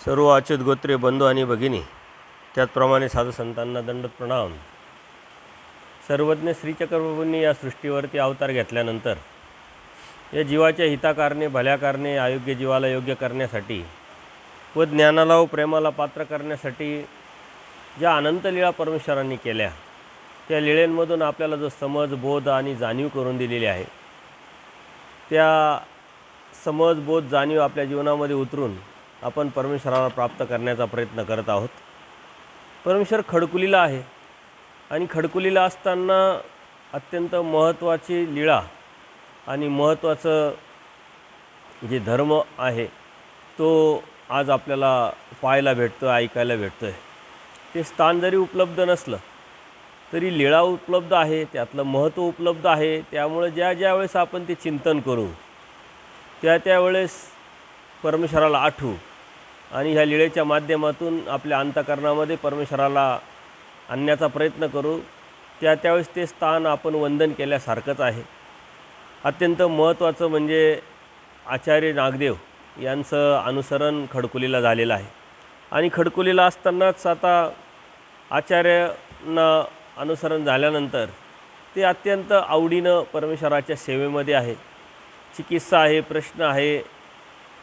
सर्व अच्युत गोत्रे बंधू आणि भगिनी, त्याचप्रमाणे साधू संतांना दंडवत प्रणाम। सर्वज्ञ श्रीचक्रप्रभूंनी या सृष्टीवरती अवतार घेतल्यानंतर या जीवाच्या हिताकारणे, भल्याकारणे, अयोग्य जीवाला योग्य करण्यासाठी व ज्ञानाला व प्रेमाला पात्र करण्यासाठी ज्या अनंत लीळा परमेश्वरांनी केल्या, त्या लीळेंमधून आपल्याला जो समज, बोध आणि जाणीव करून दिलेली आहे, त्या समज, बोध, जाणीव आपल्या जीवनामध्ये उतरून आपण परमेश्वराला प्राप्त करण्याचा प्रयत्न करत आहोत। परमेश्वर खडकुलीला आहे आणि खडकुलीला असताना अत्यंत महत्त्वाची लीळा आणि महत्त्वाचं जे धर्म आहे तो आज आपल्याला पाहायला भेटतो, ऐकायला भेटतो आहे। ते स्थान जरी उपलब्ध नसलं तरी लीळा उपलब्ध आहे, त्यातलं महत्त्व उपलब्ध आहे। त्यामुळे ज्या वेळेस आपण ते चिंतन करू, त्यावेळेस परमेश्वराला आठवू आणि ह्या लीळेच्या माध्यमातून आपल्या अंतःकरणामध्ये परमेश्वराला आणण्याचा प्रयत्न करू, त्यावेळेस ते स्थान आपण वंदन केल्यासारखंच आहे। अत्यंत महत्त्वाचं म्हणजे आचार्य नागदेव यांचं अनुसरण खडकुलीला झालेलं आहे आणि खडकुलीला असतानाच आता आचार्यांना अनुसरण झाल्यानंतर ते अत्यंत आवडीनं परमेश्वराच्या सेवेमध्ये आहे। चिकित्सा आहे, प्रश्न आहे,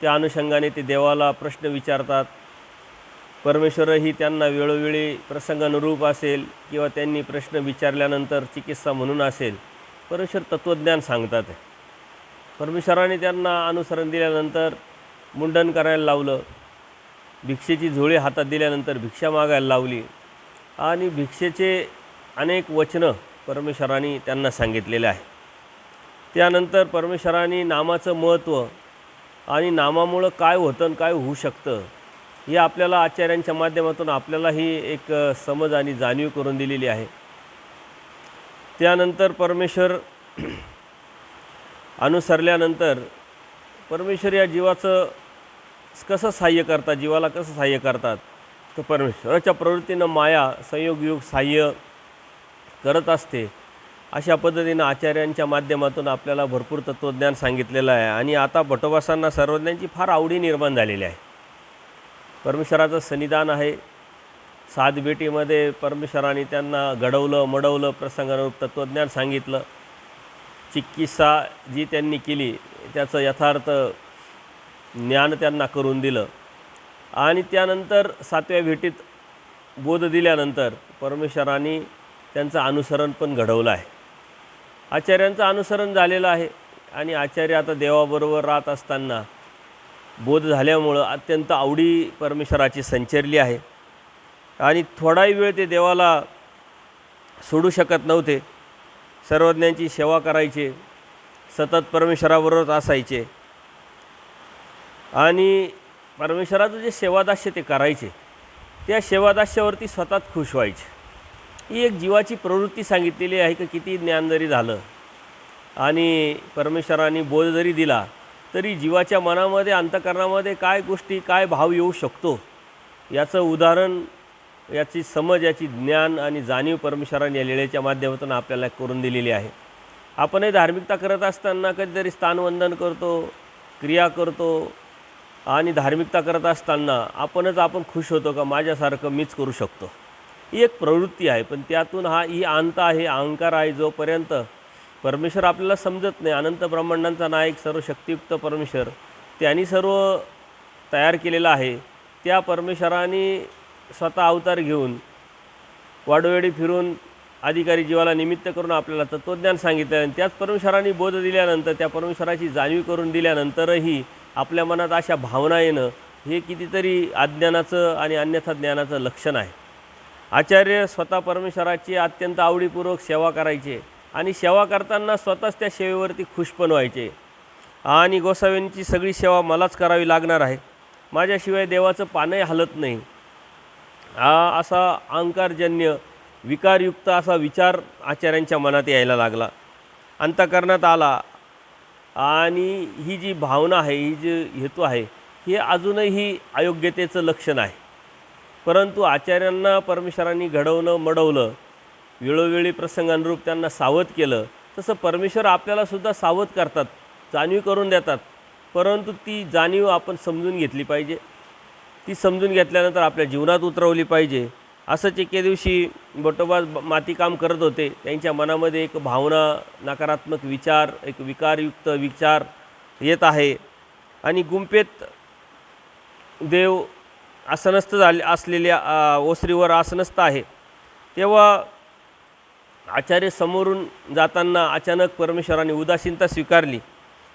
त्या अनुषंगाने ते देवाला प्रश्न विचारतात। परमेश्वरही त्यांना वेळोवेळी प्रसंगानुरूप असेल किंवा त्यांनी प्रश्न विचारल्यानंतर चिकित्सा म्हणून असेल, परमेश्वर तत्त्वज्ञान सांगतात। परमेश्वराने त्यांना अनुसरण दिल्यानंतर मुंडन करायला लावलं, भिक्षेची झोळी हातात दिल्यानंतर भिक्षा मागायला लावली आणि भिक्षेचे अनेक वचनं परमेश्वराने त्यांना सांगितलेले आहे। त्यानंतर परमेश्वराने नामाचं महत्त्व आणि नामामुळं काय होतं आणि काय होऊ शकतं हे आपल्याला आचार्यांच्या माध्यमातून आपल्यालाही एक समज आणि जाणीव करून दिलेली आहे। त्यानंतर परमेश्वर अनुसरल्यानंतर परमेश्वर या जीवाचं कसं सहाय्य करतात, जीवाला कसं सहाय्य करतात, तर परमेश्वराच्या प्रवृत्तीनं माया संयोग योग सहाय्य करत असते। अशा पद्धतीनं आचार्यांच्या माध्यमातून आपल्याला भरपूर तत्त्वज्ञान सांगितलेलं आहे आणि आता भटोबासांना सर्वज्ञांची फार आवडी निर्माण झालेली आहे। परमेश्वराचं सन्निधान आहे। सात भेटीमध्ये परमेश्वराने त्यांना घडवलं, मडवलं, प्रसंगानुरूप तत्त्वज्ञान सांगितलं। चिकित्सा जी त्यांनी केली त्याचं यथार्थ ज्ञान त्यांना करून दिलं आणि त्यानंतर सातव्या भेटीत बोध दिल्यानंतर परमेश्वराने त्यांचं अनुसरण पण घडवलं आहे। आचार्यांचं अनुसरण झालेलं आहे आणि आचार्य आता देवाबरोबर राहत असताना बोध झाल्यामुळं अत्यंत आवडी परमेश्वराची संचरली आहे आणि थोडाही वेळ ते देवाला सोडू शकत नव्हते। सर्वज्ञांची सेवा करायचे, सतत परमेश्वराबरोबर असायचे आणि परमेश्वराचं जे सेवादास्य ते करायचे, त्या सेवादास्यावरती स्वतःच खुश व्हायचे। ही एक जीवाची प्रवृत्ती सांगितलेली आहे की किती ज्ञान जरी झालं आणि परमेश्वराने बोध जरी दिला तरी जीवाच्या मनामध्ये, अंतःकरणामध्ये काय गोष्टी, काय भाव येऊ शकतो याचं उदाहरण, याची समज, याची ज्ञान आणि जाणीव परमेश्वराने या लीळेच्या माध्यमातून आपल्याला करून दिलेली आहे। आपणही धार्मिकता करत असताना कधीतरी स्थानवंदन करतो, क्रिया करतो आणि धार्मिकता करत असताना आपण खुश होतो का माझ्यासारखं मीच करू शकतो। ही एक प्रवृत्ती आहे, पण त्यातून ही अंत आहे, अहंकार आहे। जोपर्यंत परमेश्वर आपल्याला समजत नाही, अनंत ब्रह्मांडांचा नायक, सर्व शक्तियुक्त परमेश्वर त्यांनी सर्व तयार केलेलं आहे, त्या परमेश्वराने स्वतः अवतार घेऊन वाडोवेडी फिरून अधिकारी जीवाला निमित्त करून आपल्याला तत्त्वज्ञान सांगितलं आणि त्याच परमेश्वराने बोध दिल्यानंतर, त्या परमेश्वराची जाणीव करून दिल्यानंतरही आपल्या मनात अशा भावना येणं हे कितीतरी अज्ञानाचं आणि अन्यथा ज्ञानाचं लक्षण आहे। आचार्य स्वतः परमेश्वराची अत्यंत आवडीपूर्वक सेवा करायचे आणि सेवा करताना स्वतःच त्या सेवेवरती खुश पण व्हायचे आणि गोसाव्यांची सगळी सेवा मलाच करावी लागणार आहे, माझ्याशिवाय देवाचं पानही हलत नाही, असा अहंकारजन्य विकारयुक्त असा विचार आचार्यांच्या मनात यायला लागला, अंतःकरणात आला आणि ही जी भावना आहे, ही जी हेतू आहे, हे अजूनही अयोग्यतेचं लक्षण आहे। परंतु आचार्यांना परमेश्वरांनी घडवलं, मडवलं, वेळोवेळी प्रसंगानुरूप त्यांना सावध केलं, तसं परमेश्वर आपल्यालासुद्धा सावध करतात, जाणीव करून देतात। परंतु ती जाणीव आपण समजून घेतली पाहिजे। ती समजून घेतल्यानंतर आपल्या जीवनात उतरवली पाहिजे. असंच एके दिवशी बटोबा मातीकाम करत होते. त्यांच्या मनामध्ये एक भावना, नकारात्मक विचार, एक विकारयुक्त विचार येत आहे आणि गुंफेत देव आसनस्थ असलेल्या ओसरीवर आसनस्थ आहे. तेव्हा आचार्य समोरून जाताना अचानक परमेश्वराने उदासीनता स्वीकारली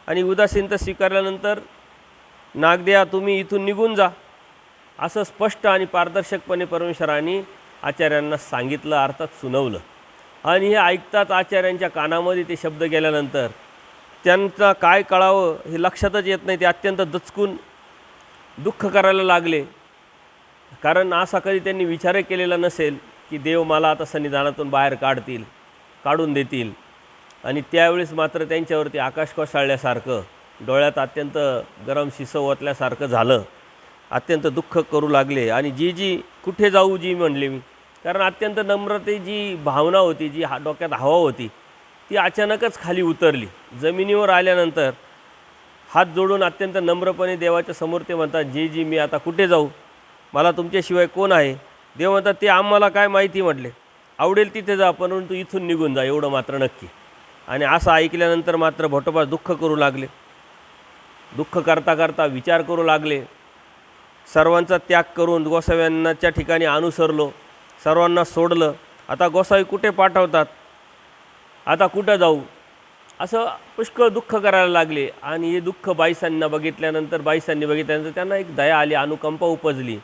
आणि उदासीनता स्वीकारल्यानंतर नागदेवा तुम्ही इथून निघून जा असं स्पष्ट आणि पारदर्शकपणे परमेश्वराने आचार्यांना सांगितलं, अर्थात सुनावलं. आणि हे ऐकताच आचार्यांच्या कानामध्ये ते शब्द गेल्यानंतर त्यांचा काय कळावं हे लक्षातच येत नाही. ते अत्यंत दचकून दुःख करायला लागले, कारण असा कधी त्यांनी विचार केलेला नसेल की देव मला आता सन्निधानातून बाहेर काढून देतील. आणि त्यावेळेस मात्र त्यांच्यावरती आकाश कोसळल्यासारखं, डोळ्यात अत्यंत गरम शिसं ओतल्यासारखं झालं. अत्यंत दुःख करू लागले आणि जी कुठे जाऊ जी म्हणले मी, कारण अत्यंत नम्रते जी भावना होती, जी डोक्यात हवा होती, ती अचानकच खाली उतरली. जमिनीवर आल्यानंतर हात जोडून अत्यंत नम्रपणे देवाच्या समोर ते म्हणतात, जी मी आता कुठे जाऊ, मला तुमच्याशिवाय कोण आहे. देव म्हणतात, ते आम्हाला काय माहिती म्हटले, आवडेल तिथे जा, परंतु इथून निघून जा, एवढं मात्र नक्की. आणि असं ऐकल्यानंतर मात्र भटोबा दुःख करू लागले. दुःख करता करता विचार करू लागले. सर्वांचा त्याग करून गोसाव्यांच्या ठिकाणी अनुसरलो, सर्वांना सोडलं. आता गोसावी कुठे पाठवतात, आता कुठं जाऊ, असं पुष्कळ दुःख करायला लागले. आणि हे दुःख बाईसांनी बघितल्यानंतर त्यांना एक दया आली, अनुकंपा उपजली.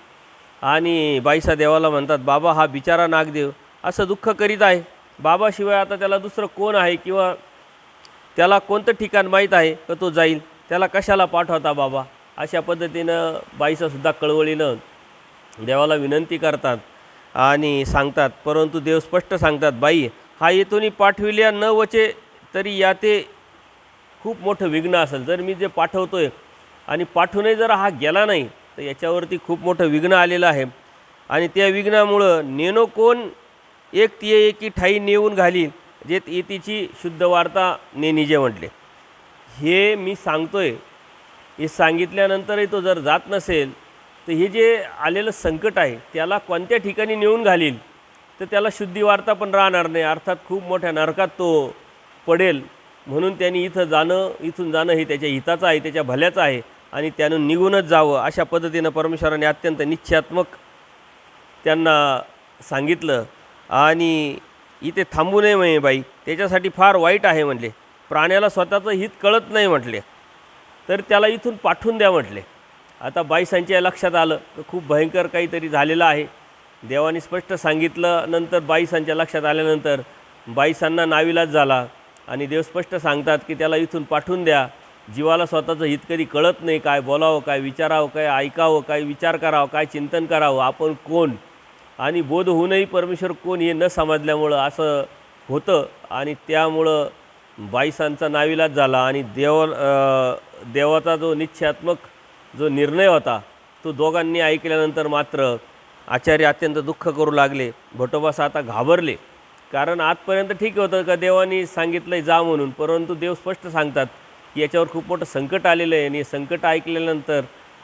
आणि बाईसा देवाला म्हणतात, बाबा हा बिचारा नागदेव असं दुःख करीत आहे, बाबाशिवाय आता त्याला दुसरं कोण आहे, किंवा त्याला कोणतं ठिकाण माहीत आहे का तो जाईल, त्याला कशाला पाठवता बाबा. अशा पद्धतीनं बाईसासुद्धा कळवळीनं देवाला विनंती करतात आणि सांगतात. परंतु देव स्पष्ट सांगतात, बाई हा येथून पाठविल्या न वचे तरी या ते खूप मोठं विघ्न असेल. जर मी जे पाठवतोय आणि पाठवूनही जर हा गेला नाही तर याच्यावरती खूप मोठं विघ्न आलेलं आहे. आणि त्या विघ्नामुळं नेनो कोण एक ती एकी ठाई नेऊन घालील, जे येतीची शुद्ध वार्ता नेनिजे म्हटले. हे मी सांगतोय, हे सांगितल्यानंतरही तो जर जात नसेल तर हे जे आलेलं संकट आहे त्याला कोणत्या ठिकाणी नेऊन घालील तर त्याला शुद्धी वार्ता पण राहणार नाही, अर्थात खूप मोठ्या नरकात तो पडेल. म्हणून त्यांनी इथून जाणं हे त्याच्या हिताचं आहे, त्याच्या भल्याचं आहे आणि त्यानं निघूनच जावं. अशा पद्धतीनं परमेश्वराने अत्यंत निश्चयात्मक त्यांना सांगितलं. आणि इथे थांबू नये म्हणे बाई, त्याच्यासाठी फार वाईट आहे म्हटले. प्राण्याला स्वतःचं हित कळत नाही म्हटले, तर त्याला इथून पाठवून द्या म्हटले. आता बाईसांच्या लक्षात आलं तर खूप भयंकर काहीतरी झालेलं आहे. देवाने स्पष्ट सांगितलं. नंतर बाईसांच्या लक्षात आल्यानंतर बाईसांना नाविलाज झाला आणि देव स्पष्ट सांगतात की त्याला इथून पाठवून द्या. जीवाला स्वतःचं हित कधी कळत नाही, काय बोलावं, काय विचारावं, काय ऐकावं, काय विचार करावं, काय चिंतन करावं, आपण कोण आणि बोध होऊनही परमेश्वर कोण हे न समजल्यामुळं असं होतं. आणि त्यामुळं बाईसांचा नाविलाज झाला आणि देवाचा जो निश्चयात्मक जो निर्णय होता तो दोघांनी ऐकल्यानंतर मात्र आचार्य अत्यंत दुःख करू लागले. भटोबास आता घाबरले, कारण आजपर्यंत ठीक होतं का देवानी सांगितलं जा म्हणून, परंतु देव स्पष्ट सांगतात की याच्यावर खूप मोठं संकट आलेलं आहे. आणि संकट ऐकल्यानंतर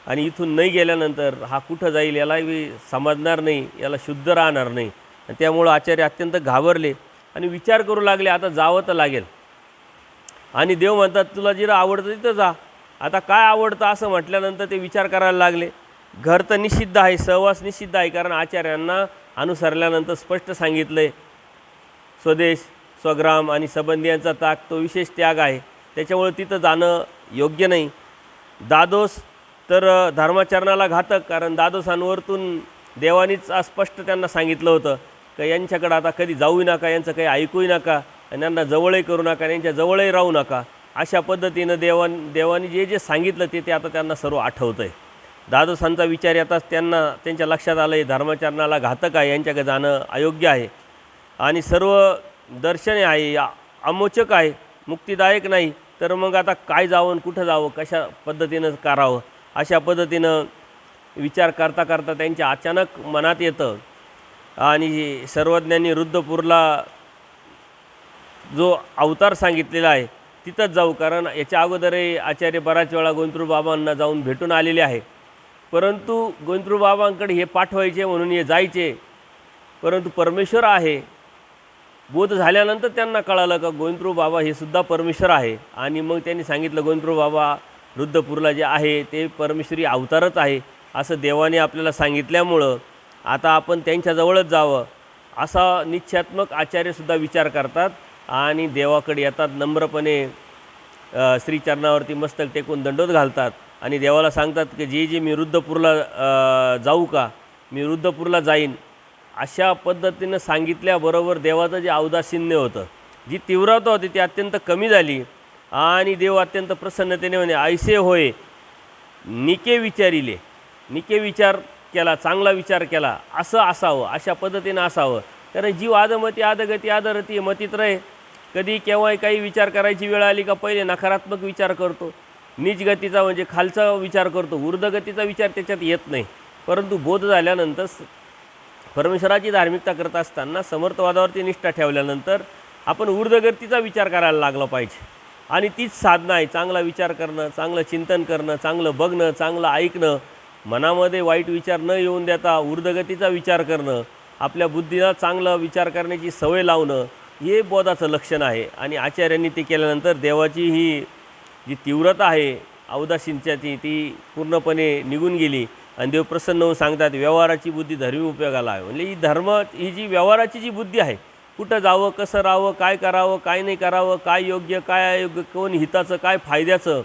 आणि इथून नाही गेल्यानंतर हा कुठं जाईल यालाही समजणार नाही, याला शुद्ध राहणार नाही. आणि त्यामुळं आचार्य अत्यंत घाबरले आणि विचार करू लागले, आता जावं तर लागेल. आणि देव म्हणतात तुला जिथं आवडतं तिथं जा. आता काय आवडतं असं म्हटल्यानंतर ते विचार करायला लागले. घर तर निषिद्ध आहे, सहवास निषिद्ध आहे, कारण आचार्यांना अनुसरल्यानंतर स्पष्ट सांगितलं आहे स्वदेश, स्वग्राम आणि संबंधियांचा त्याग तो विशेष त्याग आहे, त्याच्यामुळे तिथं जाणं योग्य नाही. दादोस तर धर्माचरणाला घातक, कारण दादोसांवरतून देवानीच स्पष्ट त्यांना सांगितलं होतं की यांच्याकडं आता कधी जाऊही नका, यांचं काही ऐकूही नका आणि यांना जवळही करू नका, यांच्या जवळही राहू नका. अशा पद्धतीनं देवानी जे सांगितलं ते आता त्यांना सर्व आठवतं आहे. दादोसांचा विचार येताच त्यांच्या लक्षात आलं आहे धर्माचरणाला घातक आहे, यांच्याकडे जाणं अयोग्य आहे आणि सर्व दर्शने आहे, अमोचक आहे, मुक्तिदायक नाही. तर मग आता काय जावं, कुठं जावं, कशा पद्धतीनं करावं, अशा पद्धतीनं विचार करता करता त्यांच्या अचानक मनात येतं आणि सर्वज्ञांनी रुद्रपूरला जो अवतार सांगितलेला आहे तिथंच जाऊ. कारण याच्या अगोदरही आचार्य बराच वेळा गोविंदराव बाबांना जाऊन भेटून आलेले आहे परंतु गोविंदप्रभू बाबांकडे हे पाठवायचे म्हणून हे जायचे, परंतु परमेश्वर आहे बोध झाल्यानंतर त्यांना कळालं का गोविंदप्रभू बाबा हे सुद्धा परमेश्वर आहे. आणि मग त्यांनी सांगितलं गोविंदप्रभू बाबा रुद्रपूरला जे आहे ते परमेश्वरी अवतारच आहे असं देवाने आपल्याला सांगितल्यामुळं आता आपण त्यांच्याजवळच जावं असा निश्चयात्मक आचार्यसुद्धा विचार करतात आणि देवाकडे येतात, नम्रपणे श्रीचरणावरती मस्तक टेकून दंडोत घालतात आणि देवाला सांगतात की जे मी रुद्रपूरला जाऊ का, मी रुद्रपूरला जाईन. अशा पद्धतीनं सांगितल्याबरोबर देवाचं जे औदासीन्य होतं, जी तीव्रता होती ती अत्यंत कमी झाली आणि देव अत्यंत प्रसन्नतेने म्हणे ऐसे होय निके विचारिले, निके विचार केला, चांगला विचार केला, असं असावं, अशा पद्धतीनं असावं. कारण जीव आदमती आदगती आदरती मतीत रहे. कधी केव्हाही काही विचार करायची वेळ आली का पहिले नकारात्मक विचार करतो, नीच गतीचा म्हणजे खालचा विचार करतो, ऊर्ध्वगतीचा विचार त्याच्यात येत नाही. परंतु बोध झाल्यानंतर परमेश्वराची धार्मिकता करत असताना समर्थवादावरती निष्ठा ठेवल्यानंतर आपण ऊर्ध्वगतीचा विचार करायला लागला पाहिजे. आणि तीच साधना आहे, चांगला विचार करणं, चांगलं चिंतन करणं, चांगलं बघणं, चांगलं ऐकणं, मनामध्ये वाईट विचार न येऊन देता ऊर्ध्वगतीचा विचार करणं, आपल्या बुद्धीला चांगला विचार करण्याची सवय लावणं, हे बोधाचं लक्षण आहे. आणि आचार्यांनी ते केल्यानंतर देवाची ही जी तीव्रता आहे औदासीनच्याची ती पूर्णपणे निघून गेली आणि देव प्रसन्न होऊन सांगतात व्यवहाराची बुद्धी धर्मी उपयोगाला आहे. म्हणजे ही जी व्यवहाराची जी बुद्धी आहे, कुठं जावं, कसं राहावं, काय करावं, काय नाही करावं, काय योग्य काय अयोग्य, कोण हिताचं काय फायद्याचं,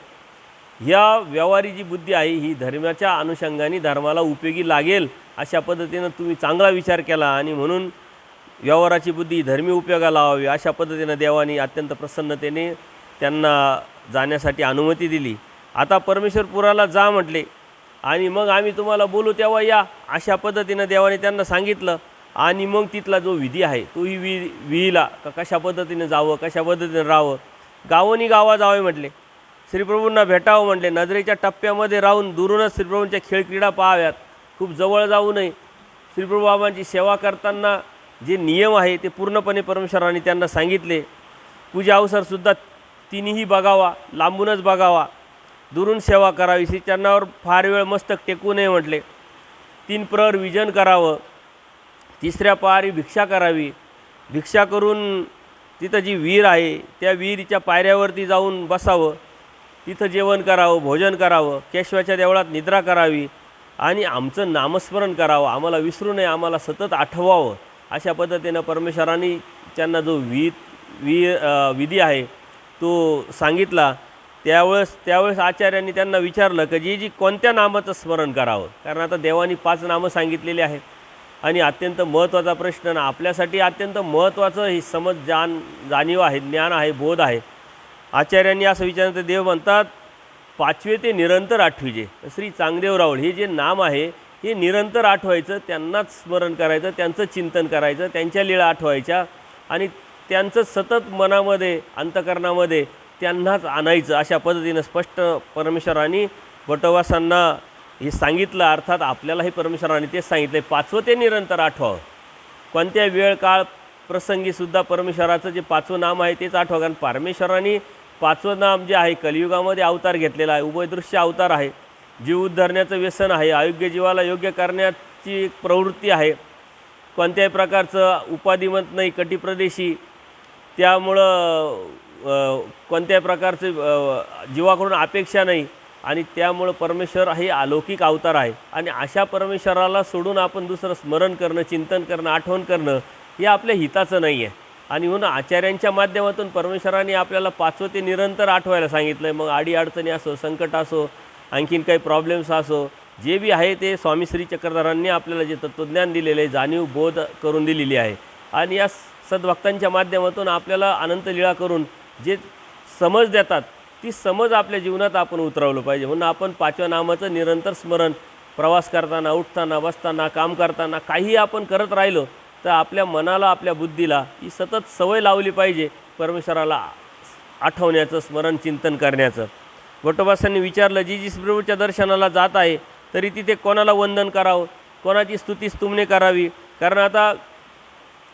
ह्या व्यवहारी जी बुद्धी आहे ही धर्माच्या अनुषंगाने धर्माला उपयोगी लागेल अशा पद्धतीनं तुम्ही चांगला विचार केला आणि म्हणून व्यवहाराची बुद्धी धर्मी उपयोगाला लावावी अशा पद्धतीनं देवानी अत्यंत प्रसन्नतेने त्यांना जाण्यासाठी अनुमती दिली. आता परमेश्वरपुराला जा म्हटले आणि मग आम्ही तुम्हाला बोलू तेव्हा या अशा पद्धतीनं देवाने त्यांना सांगितलं. आणि मग तिथला जो विधी आहे तोही विहीला कशा पद्धतीने जावं, कशा पद्धतीने राहावं, गावोनी गावा जावे म्हटले, श्रीप्रभूंना भेटावं म्हटले, नजरेच्या टप्प्यामध्ये राहून दुरूनच श्रीप्रभूंच्या खेळक्रीडा पाहाव्यात, खूप जवळ जाऊ नये. श्रीप्रभू बाबांची सेवा करताना जे नियम आहे ते पूर्णपणे परमेश्वराने त्यांना सांगितले. पूजा अवसरसुद्धा तिन्ही बघावा, लांबूनच बघावा, दुरून सेवा करावी, श्रीचरणावर फार वेळ मस्तक टेकू नये म्हटले, 3 प्रहर विजन करावं, 3ऱ्या पहारी भिक्षा करावी, भिक्षा करून तिथं जी विहीर आहे त्या विहिरीच्या पायऱ्यावरती जाऊन बसावं, तिथं जेवण करावं, भोजन करावं, केशवाच्या देवळात निद्रा करावी आणि आमचं नामस्मरण करावं, आम्हाला विसरू नये, आम्हाला सतत आठवावं. अशा पद्धतीनं परमेश्वरांनी त्यांना जो विधी आहे तो सांगितला. त्यावेळेस आचार्यांनी त्यांना विचारलं की जी कोणत्या नामाचं स्मरण करावं, कारण आता देवानी 5 नामं सांगितलेली आहेत आणि अत्यंत महत्त्वाचा प्रश्न ना आपल्यासाठी अत्यंत महत्त्वाचं ही जाणीव आहे, ज्ञान आहे, बोध आहे. आचार्यांनी असं विचारलं, देव म्हणतात 5वे ते निरंतर आठवीचे श्री चांगदेव रावळ हे जे नाम आहे हे निरंतर आठवायचं, त्यांनाच स्मरण करायचं, त्यांचं चिंतन करायचं, त्यांच्या लीळा आठवायच्या आणि त्यांचं सतत मनामध्ये अंतकरणामध्ये त्यांनाच आणायचं. अशा पद्धतीनं स्पष्ट परमेश्वरांनी वटवासांना हे सांगितलं. अर्थात आपल्यालाही परमेश्वराने तेच सांगितलं, 5वं ते निरंतर आठवावं. कोणत्या वेळ काळ प्रसंगीसुद्धा परमेश्वराचं जे 5वं नाम आहे तेच आठवा. कारण परमेश्वराने 5वं नाम जे आहे कलियुगामध्ये अवतार घेतलेला आहे, उभयदृश्य अवतार आहे, जीव उद्धरण्याचं व्यसन आहे, अयोग्य जीवाला योग्य करण्याची प्रवृत्ती आहे, कोणत्याही प्रकारचं उपाधिमत नाही, कटिप्रदेशी, त्यामुळं कोणत्याही प्रकारचं जीवाकडून अपेक्षा नाही आणि त्यामुळं परमेश्वर हे अलौकिक अवतार आहे. आणि अशा परमेश्वराला सोडून आपण दुसरं स्मरण करणं, चिंतन करणं, आठवण करणं हे आपल्या हिताचं नाही आहे. आणि म्हणून आचार्यांच्या माध्यमातून परमेश्वराने आपल्याला 5वं ते निरंतर आठवायला सांगितलं आहे. मग अडीअडचणी असो, संकट असो, आणखीन काही प्रॉब्लेम्स असो, जे बी आहे ते स्वामी श्री चक्रधरांनी आपल्याला जे तत्त्वज्ञान दिलेलं आहे, जाणीव बोध करून दिलेली आहे. आणि या सद्भक्तांच्या माध्यमातून आपल्याला अनंत लीळा करून जे समज देतात ती समज आपल्या जीवनात आपण उतरवलं पाहिजे. म्हणून आपण 5व्या नामाचं निरंतर स्मरण प्रवास करताना, उठताना, बसताना, काम करताना काही आपण करत राहिलो तर आपल्या मनाला, आपल्या बुद्धीला ही सतत सवय लावली पाहिजे परमेश्वराला आठवण्याचं, स्मरण चिंतन करण्याचं. वटोबासांनी विचारलं, जी प्रभूच्या दर्शनाला जात आहे तरी तिथे कोणाला वंदन करावं, कोणाची स्तुती स्तुमने करावी. कारण आता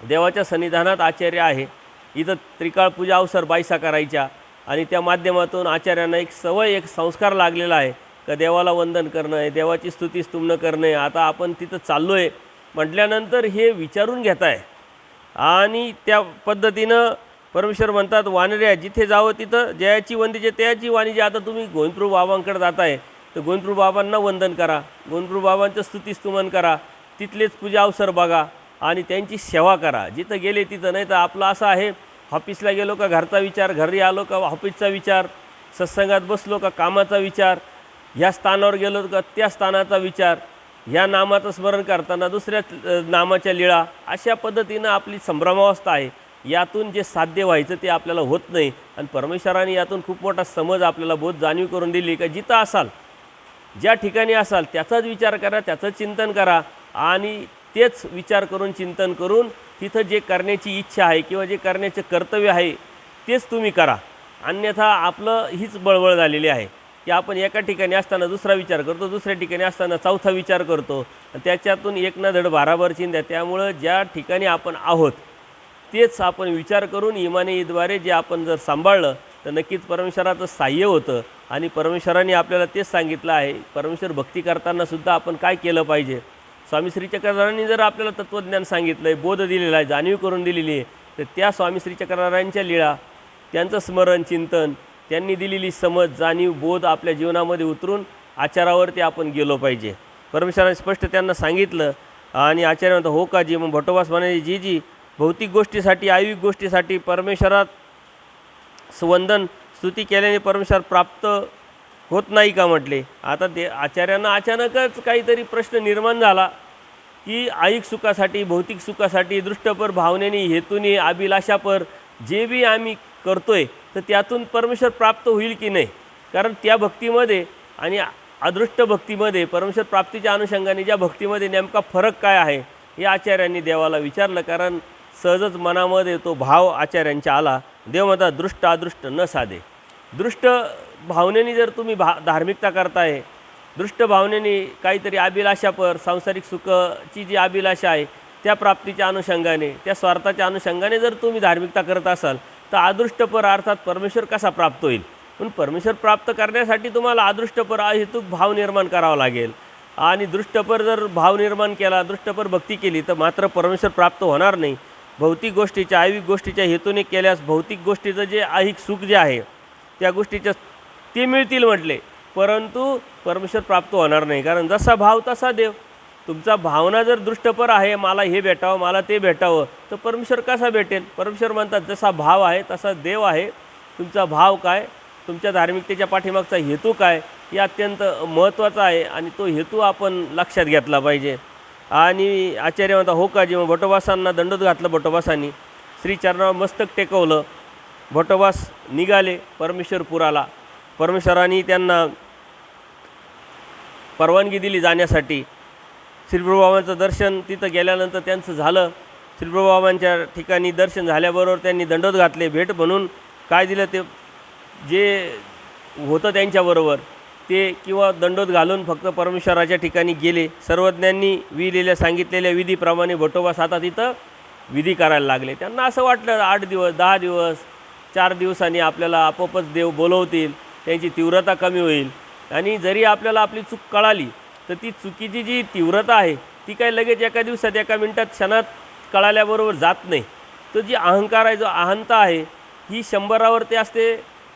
देवाच्या सन्निधानात आचार्य आहे, इथं त्रिकाळ पूजा अवसर 22 करायच्या आणि त्या माध्यमातून आचार्यांना एक सवय, एक संस्कार लागलेला आहे का देवाला वंदन करणं आहे, देवाची स्तुती स्तुमनं करणं आहे. आता आपण तिथं चाललो आहे म्हटल्यानंतर हे विचारून घेताय आणि त्या पद्धतीनं परमेश्वर म्हणतात, वानऱ्या जिथे जावं तिथं जयाची वंदीचे त्याची वाणीचे. आता तुम्ही गोविंदप्रभू बाबांकडे जाताय तर गोविंदप्रभू बाबांना वंदन करा, गोविंदप्रभू बाबांचं स्तुतीस्तुमन करा, तिथलेच पूजा अवसर बघा आणि त्यांची सेवा करा जिथं गेले तिथं. नाही तर आपलं असं आहे, ऑफिसला गेलो का घरचा विचार, घरी आलो का ऑफिसचा विचार, सत्संगात बसलो का कामाचा विचार, ह्या स्थानावर गेलो का त्या स्थानाचा विचार, ह्या नामाचं स्मरण करताना दुसऱ्या नामाच्या लीळा. अशा पद्धतीनं आपली संभ्रमावस्था आहे. यातून जे साध्य व्हायचं ते आपल्याला होत नाही आणि परमेश्वराने यातून खूप मोठा समज आपल्याला बोध जाणीव करून दिली का जिथं असाल, ज्या ठिकाणी असाल त्याचाच विचार करा, त्याचं चिंतन करा आणि तेच विचार करून चिंतन करून तिथं जे करण्याची इच्छा आहे किंवा जे करण्याचे कर्तव्य आहे तेच तुम्ही करा. अन्यथा आपलं हीच बळबळ झालेली आहे की आपण एका ठिकाणी असताना दुसरा विचार करतो, दुसऱ्या ठिकाणी असताना चौथा विचार करतो, त्याच्यातून एक ना धड भाराभर चिंध्या. त्यामुळं ज्या ठिकाणी आपण आहोत तेच आपण विचार करून इमानीद्वारे जे आपण जर सांभाळलं तर नक्कीच परमेश्वराचं साह्य होतं. आणि परमेश्वराने आपल्याला तेच सांगितलं आहे, परमेश्वर भक्ती करतानासुद्धा आपण काय केलं पाहिजे. स्वामी श्री चक्रधरांनी जर आपल्याला तत्त्वज्ञान सांगितलं आहे, बोध दिलेला आहे, जाणीव करून दिलेली आहे, तर त्या स्वामी श्री चक्रधरांच्या लीळा, त्यांचं स्मरण चिंतन, त्यांनी दिलेली समज जाणीव बोध आपल्या जीवनामध्ये उतरून आचारावरती आपण गेलो पाहिजे. परमेश्वराने स्पष्ट त्यांना सांगितलं आणि आचार्य म्हणतात, हो का जी. मग भट्टोबास म्हणाले, जी जी भौतिक गोष्टीसाठी आयुविक गोष्टीसाठी परमेश्वरात वंदन स्तुती केल्याने परमेश्वर प्राप्त होत नाही का म्हटले. आता ते आचार्यांना अचानकच काहीतरी प्रश्न निर्माण झाला की आयुक सुखासाठी भौतिक सुखासाठी दृष्टपर भावनेनी हेतूनी अभिलाषापर जे बी आम्ही करतोय तर त्यातून परमेश्वर प्राप्त होईल की नाही. कारण त्या भक्तीमध्ये आणि अदृष्ट भक्तीमध्ये परमेश्वर प्राप्तीच्या अनुषंगाने ज्या भक्तीमध्ये नेमका फरक काय आहे हे आचार्यांनी देवाला विचारलं. कारण सहजच मनामध्ये तो भाव आचार्यांच्या आला. देव म्हणतात, दृष्ट अदृष्ट न साधे. दृष्ट भावनेने जर तुम्ही धार्मिकता करताय, दृष्ट भावनेने काहीतरी अभिलाषापर सांसारिक सुखाची जी अभिलाषा आहे त्या प्राप्तीच्या अनुषंगाने, त्या स्वार्थाच्या अनुषंगाने जर तुम्ही धार्मिकता करत असाल तर अदृष्टपर अर्थात परमेश्वर कसा प्राप्त होईल. पण परमेश्वर प्राप्त करण्यासाठी तुम्हाला अदृष्टपर अहेतुक भाव निर्माण करावा लागेल. आणि दृष्टपर जर भाव निर्माण केला, दृष्टपर भक्ती केली तर मात्र परमेश्वर प्राप्त होणार नाही. भौतिक गोष्टीच्या आयविक गोष्टीच्या हेतूने केल्यास भौतिक गोष्टीचं जे ऐहिक सुख जे आहे त्या गोष्टीच्या ते मिळतील म्हटले, परंतु परमेश्वर प्राप्त होणार नाही. कारण जसा भाव तसा देव. तुमचा भावना जर दृष्टपर आहे, मला हे भेटावं मला ते भेटावं, तर परमेश्वर कसा भेटेल. परमेश्वर म्हणतात, जसा भाव आहे तसा देव आहे. तुमचा भाव काय, तुमच्या धार्मिकतेच्या पाठीमागचा हेतू काय हे अत्यंत महत्त्वाचा आहे आणि तो हेतू आपण लक्षात घेतला पाहिजे. आणि आचार्य म्हणतात, हो का जी. मग भट्टोबासांना दंडोत घातलं. भट्टोबासांनी श्रीचरणावर मस्तक टेकवलं. भट्टोबास निघाले परमेश्वरपुराला. परमेश्वरांनी त्यांना परवानगी दिली जाण्यासाठी. श्रीप्रभुबाबांचं दर्शन तिथं गेल्यानंतर त्यांचं झालं. श्रीप्रभुबाबांच्या ठिकाणी दर्शन झाल्याबरोबर त्यांनी दंडोत घातले. भेट म्हणून काय दिलं ते जे होतं त्यांच्याबरोबर ते, किंवा दंडोत घालून फक्त परमेश्वराच्या ठिकाणी गेले. सर्वज्ञांनी विहिलेल्या सांगितलेल्या विधीप्रमाणे भट्टोबास आता तिथं विधी करायला लागले. त्यांना असं वाटलं 8 दिवस 10 दिवस 4 दिवसांनी आपल्याला आपोआपच देव बोलवतील, त्यांची तीव्रता कमी होईल. आणि जरी आपल्याला आपली चूक कळाली तर ती चुकीची जी तीव्रता आहे ती काय लगेच एका दिवसात एका मिनटात क्षणात कळाल्याबरोबर जात नाही. तो जी अहंकार आहे, जो अहंता आहे, ही 100वरती असते,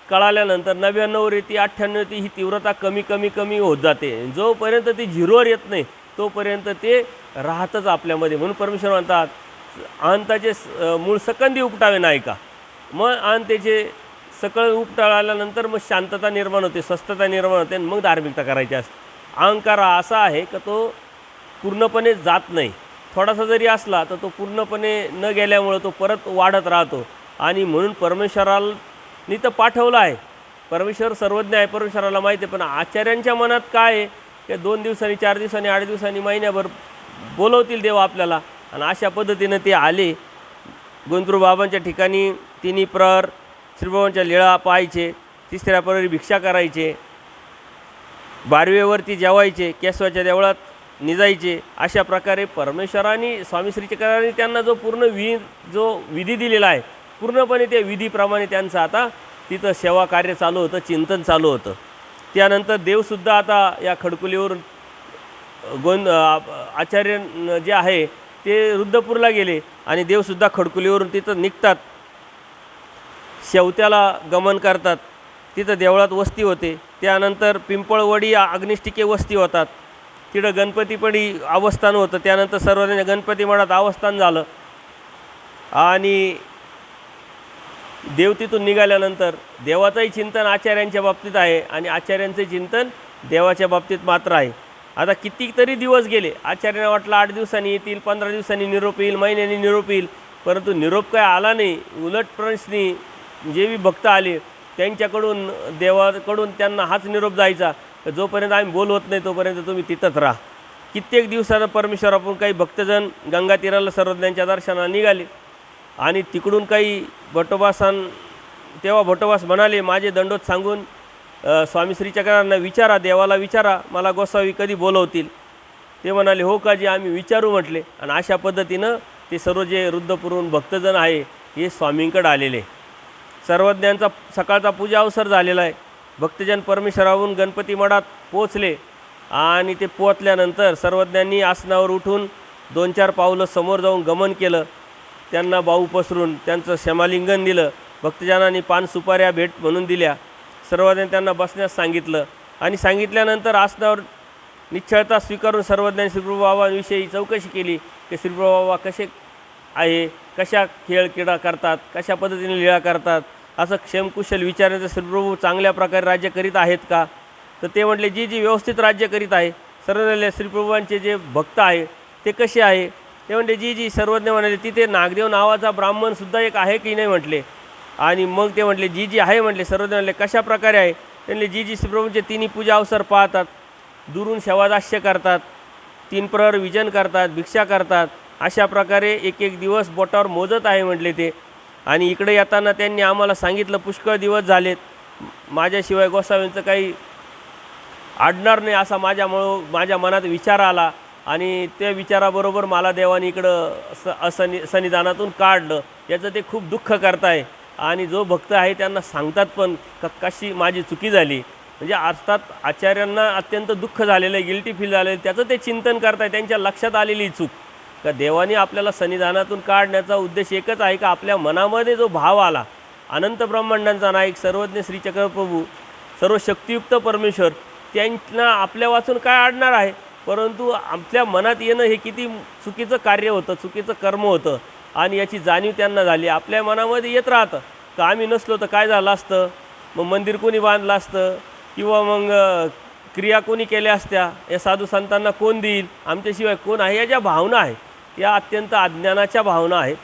कळाल्यानंतर 99वर येते, 98 येते. ही तीव्रता कमी कमी कमी होत जाते. जोपर्यंत ती 0वर येत नाही तोपर्यंत ते राहतच आपल्यामध्ये. म्हणून परमेश्वर म्हणतात, अहंताचे मूळ सकंदी उपटावे नाही का. मग अहंतेचे सकळ उपटाळल्यानंतर मग शांतता निर्माण होते, स्वस्थता निर्माण होते आणि मग धार्मिकता करायची असते. अहंकार हा असा आहे का तो पूर्णपणे जात नाही. थोडासा जरी असला तर तो पूर्णपणे न गेल्यामुळं तो परत वाढत राहतो. आणि म्हणून परमेश्वराने तर पाठवलं आहे. परमेश्वर सर्वज्ञ आहे, परमेश्वराला माहिती आहे. पण आचार्यांच्या मनात काय आहे की 2 दिवसांनी 4 दिवसांनी 8 दिवसांनी महिन्याभर बोलवतील देव आपल्याला. आणि अशा पद्धतीनं ते आले. गोविंदप्रभू बाबांच्या ठिकाणी तिन्ही प्रहर श्रीबाबांच्या लीळा पाहायचे, तिसऱ्या प्रहरी भिक्षा करायचे, बारवेवरती जेवायचे, केशवाच्या देवळात निजायचे. अशा प्रकारे परमेश्वराने स्वामी श्री चक्रधरांनी त्यांना जो विधी दिलेला आहे पूर्णपणे त्या विधीप्रमाणे त्यांचं आता तिथं सेवा कार्य चालू होतं, चिंतन चालू होतं. त्यानंतर देवसुद्धा आता या खडकुलीवरून आचार्य जे आहे ते रुद्रपूरला गेले आणि देवसुद्धा खडकुलीवरून तिथं निघतात, शेवत्याला गमन करतात. तिथं देवळात वस्ती होते. त्यानंतर पिंपळवडी अग्निष्टिके वस्ती होतात, तिथं गणपतीपडी अवस्थान होतं. त्यानंतर सर्वजण गणपती मठात अवस्थान झालं आणि देव तिथून निघाल्यानंतर देवाचंही चिंतन आचार्यांच्या बाबतीत आहे आणि आचार्यांचं चिंतन देवाच्या बाबतीत मात्र आहे. आता कितीतरी दिवस गेले, आचार्यांना वाटलं 8 दिवसांनी येतील, 15 दिवसांनी निरोप येईल, महिन्यांनी निरोप येईल, परंतु निरोप काय आला नाही. उलट प्रश्नी जे बी भक्त आले त्यांच्याकडून देवाकडून त्यांना हाच निरोप जायचा, जोपर्यंत आम्ही बोलवत नाही तोपर्यंत तुम्ही तिथंच राहा. कित्येक दिवसानं परमेश्वर आपण काही भक्तजण गंगा तीराला सर्वज्ञांच्या दर्शनाला निघाले आणि तिकडून काही भटोबासान तेव्हा भटोबास म्हणाले, माझे दंडोत सांगून स्वामी श्रीचक्रांना विचारा, देवाला विचारा, मला गोसावी कधी बोलवतील. ते म्हणाले, हो काजी, आम्ही विचारू म्हटले. आणि अशा पद्धतीनं ते सर्व जे रुद्रपूरहून भक्तजण आहे हे स्वामींकडे आलेले. सर्वज्ञांचा सकाळचा पूजा अवसर झालेला आहे. भक्तजन परमेश्वराहून गणपती मठात पोचले आणि ते पोचल्यानंतर सर्वज्ञांनी आसनावर उठून 2-4 पावलं समोर जाऊन गमन केलं. त्यांना बाहू पसरून त्यांचं क्षमालिंगन दिलं. भक्तजनांनी पान सुपाऱ्या भेट म्हणून दिल्या. सर्वज्ञ त्यांना बसण्यास सांगितलं आणि सांगितल्यानंतर आसनावर निश्चळता स्वीकारून सर्वज्ञांनी श्रीप्रभू बाबांविषयी चौकशी केली की श्रीप्रभू बाबा कसे आहे, कशा खेळ क्रीडा करतात, कशा पद्धतीने लीळा करतात, असं क्षेमकुशल विचारायचं. श्रीप्रभू चांगल्या प्रकारे राज्य करीत आहेत का? तर ते म्हटले, जी जी व्यवस्थित राज्य करीत आहे. सर्व श्रीप्रभूंचे जे भक्त आहे ते कसे आहे? ते म्हटले, जी जी. सर्वज्ञ म्हणाले, तिथे नागदेव नावाचा ब्राह्मणसुद्धा एक आहे की नाही म्हटले. आणि मग ते म्हटले, जी जी आहे म्हटले. सर्वज्ञ म्हटले, कशा प्रकारे आहे? ते म्हटले, जी जी श्रीप्रभूंचे 3 पूजा अवसर पाहतात, दुरून शवादास्य करतात, 3 प्रहर विजन करतात, भिक्षा करतात, अशा प्रकारे एक एक दिवस बोटावर मोजत आहे म्हटले ते. आणि इकडे येताना त्यांनी आम्हाला सांगितलं, पुष्कळ दिवस झालेत, माझ्याशिवाय गोसावींचं काही आडणार नाही असा माझ्या मनात विचार आला आणि त्या विचाराबरोबर मला देवाने इकडं सन्निधानातून काढलं. याचं ते खूप दुःख करताय आणि जो भक्त आहे त्यांना सांगतात पण कशी माझी चुकी झाली. म्हणजे अर्थात आचार्यांना अत्यंत दुःख झालेलं आहे, गिल्टी फील झालेलं आहे. त्याचं ते चिंतन करताय, त्यांच्या लक्षात आलेली चूक का देवाने आपल्याला सन्निधानातून काढण्याचा उद्देश एकच आहे का आपल्या मनामध्ये जो भाव आला, अनंत ब्रह्मांडांचा नायक सर्वज्ञ श्री चक्रप्रभू सर्व शक्तियुक्त परमेश्वर, त्यांना आपल्या वाचून काय अडणार आहे. परंतु आपल्या मनात येणं हे किती चुकीचं कार्य होतं, चुकीचं कर्म होतं आणि याची जाणीव त्यांना झाली. आपल्या मनामध्ये येत राहतं का आम्ही नसलो तर काय झालं असतं, मग मंदिर कोणी बांधलं असतं किंवा मग क्रिया कोणी केल्या असत्या, या साधू संतांना कोण देईल, आमच्याशिवाय कोण आहे, या ज्या भावना आहेत या अत्यंत अज्ञानाच्या भावना आहेत.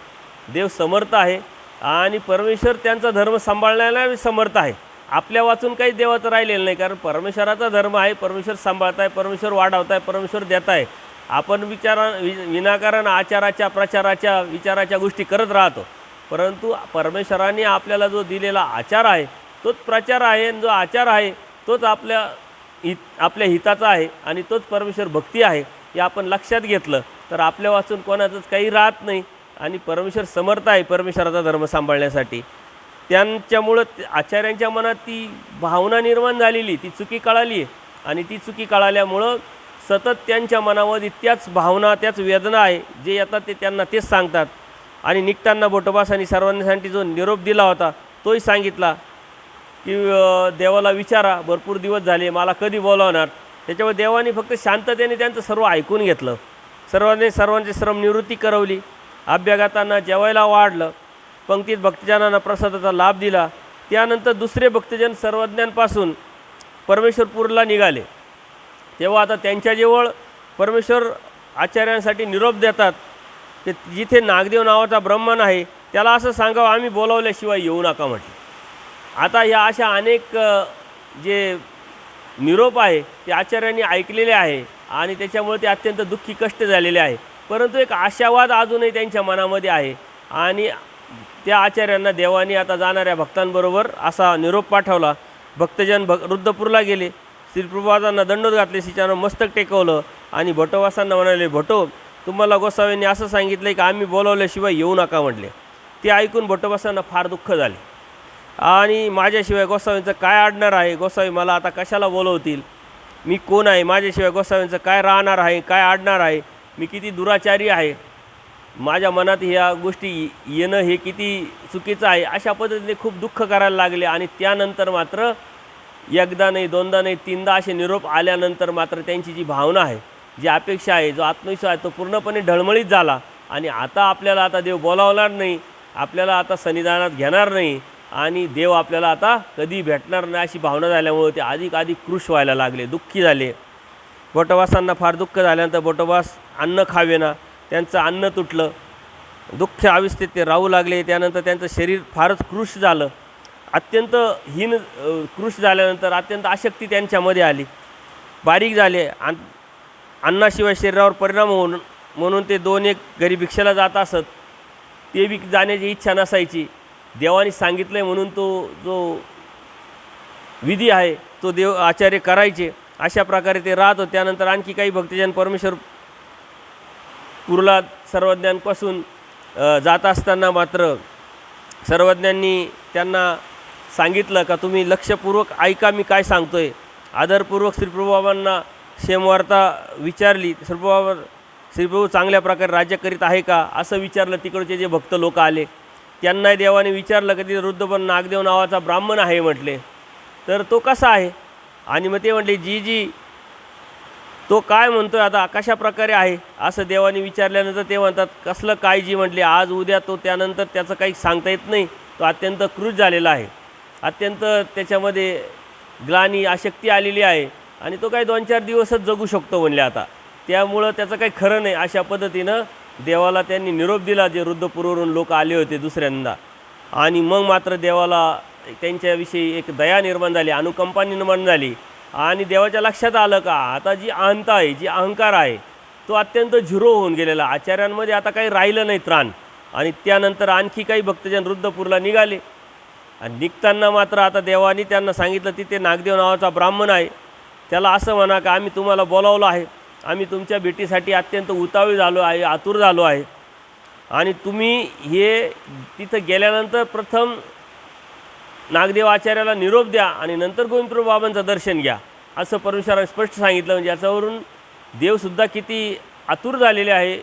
देव समर्थ आहे आणि परमेश्वर त्यांचा धर्म सांभाळण्याला समर्थ आहे. आपल्या वाचून काही देवाचं राहिलेलं नाही, कारण परमेश्वराचा धर्म आहे. परमेश्वर सांभाळत आहे, परमेश्वर वाढवत आहे, परमेश्वर देत आहे. आपण विनाकारण आचाराच्या प्रचाराच्या विचाराच्या गोष्टी करत राहतो, परंतु परमेश्वराने आपल्याला जो दिलेला आचार आहे तोच प्रचार आहे आणि जो आचार आहे तोच आपल्या हिताचा आहे आणि तोच परमेश्वर भक्ती आहे. हे आपण लक्षात घेतलं तर आपल्या वाचून कोणाचंच काही राहत नाही आणि परमेश्वर समर्थ आहे परमेश्वराचा धर्म सांभाळण्यासाठी. त्यांच्यामुळं आचार्यांच्या मनात ती भावना निर्माण झालेली, ती चुकी कळाली आहे आणि ती चुकी कळाल्यामुळं सतत त्यांच्या मनामध्ये त्याच भावना, त्याच वेदना आहे. जे येतात ते त्यांना तेच सांगतात. आणि निघताना भटोबासांनी सर्वांसाठी जो निरोप दिला होता तोही सांगितला की देवाला विचारा, भरपूर दिवस झाले, मला कधी बोलावणार. त्याच्यावर देवाने फक्त शांततेने त्यांचं सर्व ऐकून घेतलं. सर्वांची श्रमनिवृत्ती करवली, अभ्यागतांना जेवायला वाढलं, पंक्तीत भक्तजनांना प्रसादाचा लाभ दिला. त्यानंतर दुसरे भक्तजन सर्वज्ञांपासून परमेश्वरपूरला निघाले. तेव्हा आता त्यांच्याजवळ परमेश्वर आचार्यांसाठी निरोप देतात की जिथे नागदेव नावाचा ब्राह्मण आहे त्याला असं सांगावं, आम्ही बोलावल्याशिवाय येऊ नका म्हटलं. आता ह्या अशा अनेक जे निरोप आहे ते आचार्यांनी ऐकलेले आहे आणि त्याच्यामुळे ते अत्यंत दुःखी कष्ट झालेले आहे. परंतु एक आशावाद अजूनही त्यांच्या मनामध्ये आहे आणि त्या आचार्यांना देवाने आता जाणाऱ्या भक्तांबरोबर असा निरोप पाठवला. भक्तजन रुद्रपूरला गेले, श्रीप्रभुपादांना दंडोत घातले, श्रीचरणावर मस्तक टेकवलं आणि भटोबासांना म्हणाले, भटो तुम्हाला गोसावींनी असं सांगितलं की आम्ही बोलावल्याशिवाय येऊ नका म्हटले. ते ऐकून भटोबासांना फार दुःख झाले आणि माझ्याशिवाय गोसावींचं काय अडणार आहे, गोसावी मला आता कशाला बोलवतील, मी कोण आहे, माझ्याशिवाय गोसावींचं काय राहणार आहे, काय अडणार आहे, मी किती दुराचारी आहे, माझ्या मनात ह्या गोष्टी येणं हे किती चुकीचं आहे, अशा पद्धतीने खूप दुःख करायला लागले. आणि त्यानंतर मात्र एकदा नाही, दोनदा नाही, तीनदा असे निरोप आल्यानंतर मात्र त्यांची जी भावना आहे, जी अपेक्षा आहे, जो आत्मविश्वास आहे, तो पूर्णपणे ढळमळीत झाला. आणि आता आपल्याला आता देव बोलावणार नाही, आपल्याला आता सन्निधानात घेणार नाही आणि देव आपल्याला आता कधी भेटणार नाही अशी भावना झाल्यामुळे ते अधिक कृश व्हायला लागले, दुःखी झाले. बोटवासांना फार दुःख झाल्यानंतर बोटवास अन्न खावेना, त्यांचं अन्न तुटलं, दुःख अवस्थेत ते राहू लागले. त्यानंतर त्यांचं शरीर फारच कृश झालं, अत्यंत कृश झाल्यानंतर अत्यंत आसक्ती त्यांच्यामध्ये आली, बारीक झाले. अन्नाशिवाय शरीरावर परिणाम होऊन म्हणून ते 2-1 घरी भिक्षेला जात असत, ते बी जाण्याची इच्छा नसायची. देवाने सांगितलं आहे म्हणून तो जो विधी आहे तो देव आचार्य करायचे. अशा प्रकारे ते राहत होते. त्यानंतर आणखी काही भक्तजन परमेश्वर पुरला सर्वज्ञांपासून जात असताना मात्र सर्वज्ञांनी त्यांना सांगितलं का तुम्ही लक्षपूर्वक ऐका मी काय सांगतोय. आदरपूर्वक श्रीप्रभूबाबांना क्षेमवार्ता विचारली. श्रीप्रभू चांगल्या प्रकारे राज्य करीत आहे का असं विचारलं. तिकडचे जे भक्त लोक आले त्यांनाही देवाने विचारलं की तिथे वृद्धपण नागदेव नावाचा ब्राह्मण आहे म्हटले, तर तो कसा आहे. आणि मग ते म्हटले जी तो काय म्हणतोय आता कशा प्रकारे आहे असं देवाने विचारल्यानंतर ते म्हणतात कसलं काय जी म्हटले आज उद्या तो, त्यानंतर त्याचं काही सांगता येत नाही, तो अत्यंत क्रूर झालेला आहे, अत्यंत त्याच्यामध्ये ग्लानी आसक्ती आलेली आहे आणि तो काही 2-4 दिवसच जगू शकतो म्हणले आता, त्यामुळं त्याचं काही खरं नाही. अशा पद्धतीनं देवाला त्यांनी निरोप दिला जे वृद्धपूरवरून लोक आले होते दुसऱ्यांदा. आणि मग मात्र देवाला त्यांच्याविषयी एक दया निर्माण झाली, अनुकंपा निर्माण झाली. आणि देवाच्या लक्षात आलं का आता जी अहंता आहे, जी अहंकार आहे तो अत्यंत झिरो होऊन गेलेला, आचार्यांमध्ये आता काही राहिलं नाही त्राण. आणि त्यानंतर आणखी काही भक्तजन वृद्धपूरला निघाले आणि निघताना मात्र आता देवाने त्यांना सांगितलं तिथे नागदेव नावाचा ब्राह्मण आहे, त्याला असं म्हणा का आम्ही तुम्हाला बोलावलं आहे, आम्ही तुमच्या भेटीसाठी अत्यंत उतावळी झालो आहे, आतुर झालो आहे आणि तुम्ही हे तिथं गेल्यानंतर प्रथम नागदेव आचार्याला निरोप द्या आणि नंतर गोविंदप्रभू बाबांचं दर्शन घ्या असं परमेश्वराने स्पष्ट सांगितलं. म्हणजे याच्यावरून देवसुद्धा किती आतुर झालेले आहे